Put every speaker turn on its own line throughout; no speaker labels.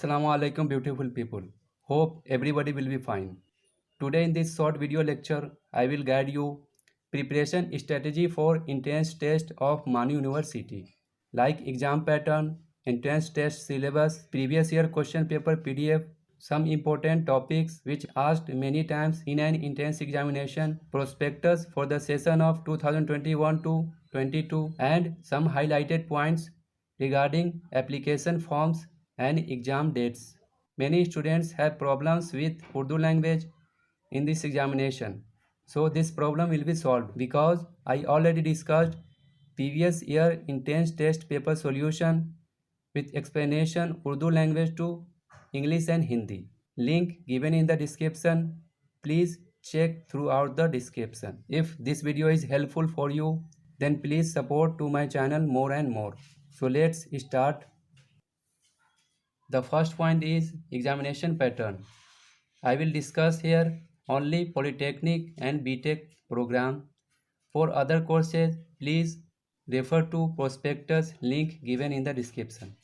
Assalamu alaikum beautiful people. Hope everybody will be fine. Today in this short video lecture, I will guide you preparation strategy for entrance test of Manu University, like exam pattern, entrance test syllabus, previous year question paper PDF, some important topics which asked many times in an entrance examination, prospectus for the session of 2021 to 22, and some highlighted points regarding application forms and exam dates. Many students have problems with Urdu language in this examination. So this problem will be solved because I already discussed previous year entrance test paper solution with explanation Urdu language to English and Hindi. Link given in the description. Please check throughout the description. If this video is helpful for you, then please support to my channel more and more. So let's start. The first point is examination pattern. I will discuss here only Polytechnic and BTech program. For other courses, please refer to prospectus link given in the description.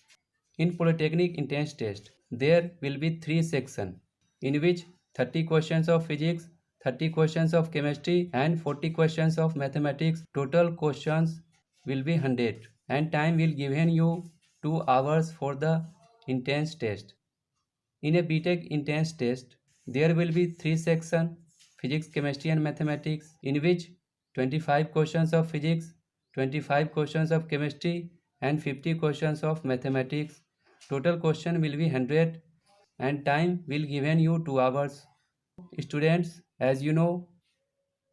In Polytechnic entrance test, there will be 3 sections in which 30 questions of physics, 30 questions of chemistry and 40 questions of mathematics. Total questions will be 100 and time will given you 2 hours for the entrance test. In a BTech entrance test, there will be 3 sections, physics, chemistry and mathematics, in which 25 questions of physics, 25 questions of chemistry and 50 questions of mathematics. Total question will be 100 and time will given you 2 hours. Students, as you know,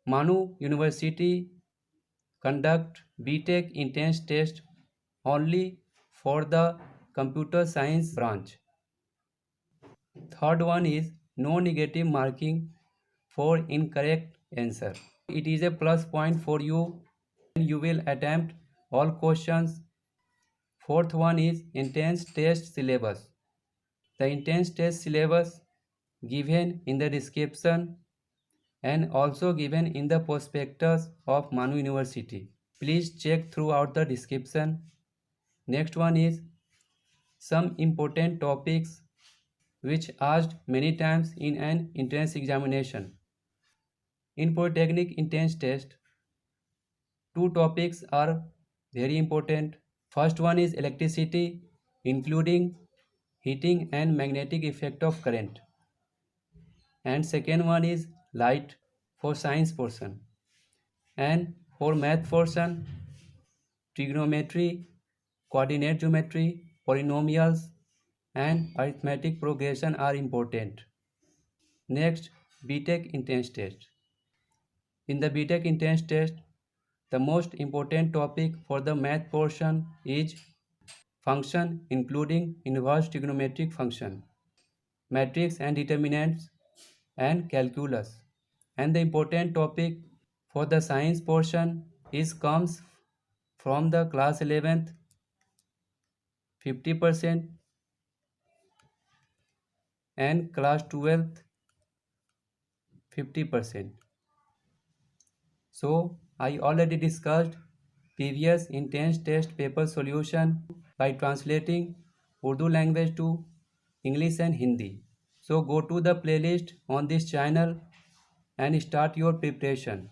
Manu University conduct BTech entrance test only for the computer science branch. Third one is no negative marking for incorrect answer. It is a plus point for you and you will attempt all questions. Fourth one is entrance test syllabus. The entrance test syllabus given in the description and also given in the prospectus of Manu University. Please check throughout the description. Next one is some important topics which asked many times in an entrance examination. In Polytechnic entrance test, 2 topics are very important. First one is electricity, including heating and magnetic effect of current. And second one is light for science portion. And for math portion, trigonometry, coordinate geometry, polynomials, and arithmetic progression are important. Next, BTech entrance test. In the BTech entrance test, the most important topic for the math portion is function including inverse trigonometric function, matrix and determinants, and calculus. And the important topic for the science portion is comes from the class 11th 50% and class 12th 50%. So I already discussed previous entrance test paper solution by translating Urdu language to English and Hindi. So go to the playlist on this channel and start your preparation.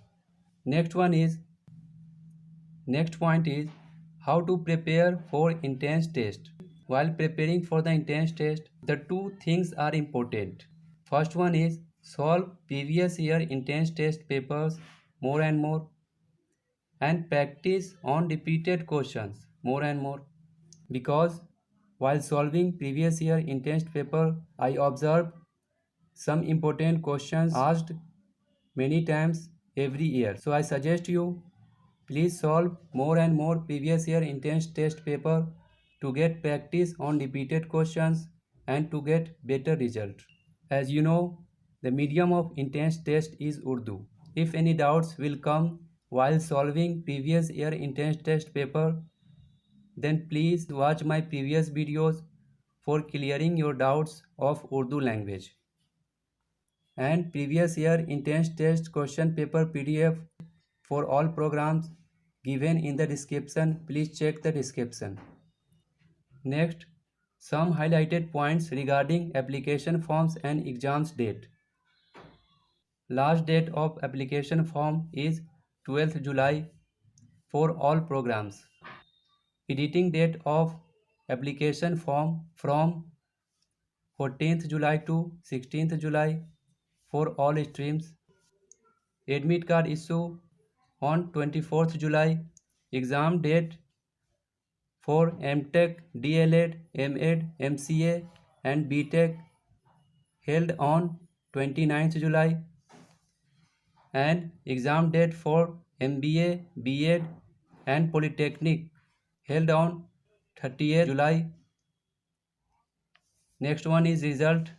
Next point is how to prepare for entrance test. While preparing for the entrance test, the 2 things are important. First one is solve previous year entrance test papers more and more and practice on repeated questions more and more, because while solving previous year entrance paper I observed some important questions asked many times every year. So I suggest you please solve more and more previous year entrance test paper to get practice on repeated questions and to get better result. As you know, the medium of entrance test is Urdu. If any doubts will come while solving previous year entrance test paper, then please watch my previous videos for clearing your doubts of Urdu language. And previous year entrance test question paper PDF for all programs given in the description. Please check the description. Next, Some highlighted points regarding application forms and exams date. Last date of application form is 12th July for all programs. Editing date of application form from 14th July to 16th July for all streams. Admit card issue on 24th July. Exam date for MTech, DLED, MEd, MCA and BTech held on 29th July, and exam date for MBA, BEd and Polytechnic held on 30th July. Next one is result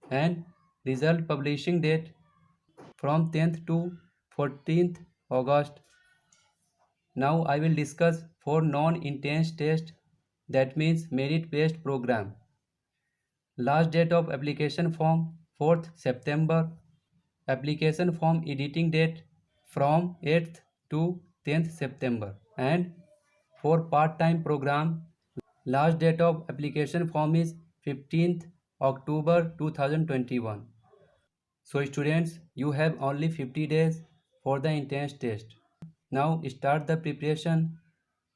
and result publishing date from 10th to 14th August. Now I will discuss for non-intense test, that means merit based program. Last date of application form 4th September. Application form editing date from 8th to 10th September. And for part-time program, last date of application form is 15th October 2021. So students, you have only 50 days for the entrance test. Now start the preparation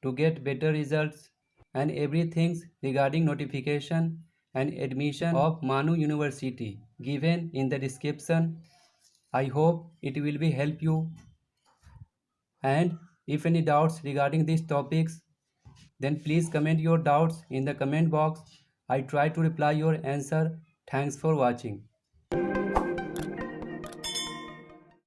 to get better results, and everything regarding notification and admission of Manu University given in the description. I hope it will be help you, and if any doubts regarding these topics, then please comment your doubts in the comment box. I try to reply your answer. Thanks for watching.